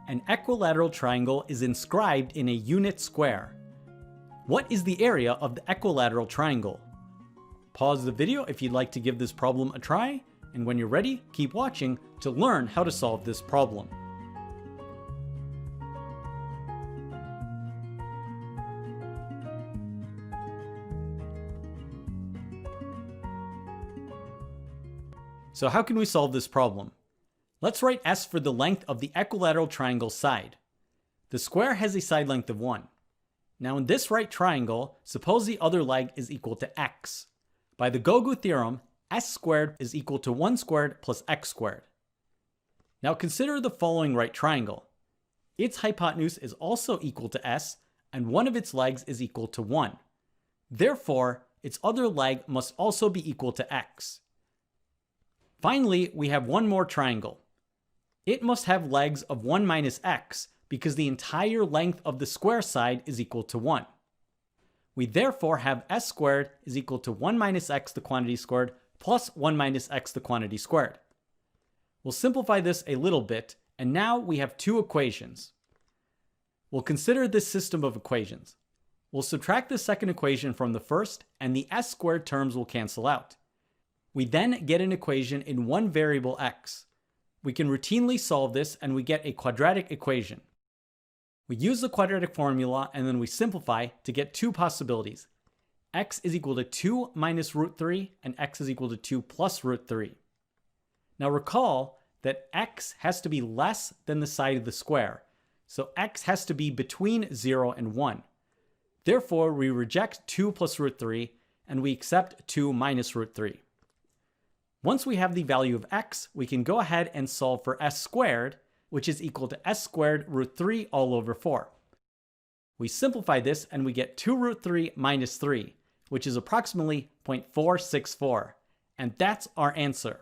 An equilateral triangle is inscribed in a unit square. What is the area of the equilateral triangle? Pause the video if you'd like to give this problem a try, and when you're ready, keep watching to learn how to solve this problem. So how can we solve this problem? Let's write S for the length of the equilateral triangle side. The square has a side length of 1. Now in this right triangle, suppose the other leg is equal to x. By the Gogu theorem, s squared is equal to 1 squared plus x squared. Now consider the following right triangle. Its hypotenuse is also equal to s, and one of its legs is equal to 1. Therefore, its other leg must also be equal to x. Finally, we have one more triangle. It must have legs of 1 minus x because the entire length of the square side is equal to 1. We therefore have s squared is equal to 1 minus x the quantity squared plus 1 minus x the quantity squared. We'll simplify this a little bit, and now we have two equations. We'll consider this system of equations. We'll subtract the second equation from the first, and the s squared terms will cancel out. We then get an equation in one variable x. We can routinely solve this and we get a quadratic equation. We use the quadratic formula and then we simplify to get two possibilities. X is equal to 2 minus root 3 and x is equal to 2 plus root 3. Now recall that x has to be less than the side of the square, so x has to be between 0 and 1. Therefore, we reject 2 plus root 3 and we accept 2 minus root 3. Once we have the value of x, we can go ahead and solve for s squared, which is equal to s squared root 3 all over 4. We simplify this and we get 2 root 3 minus 3, which is approximately 0.464. And that's our answer.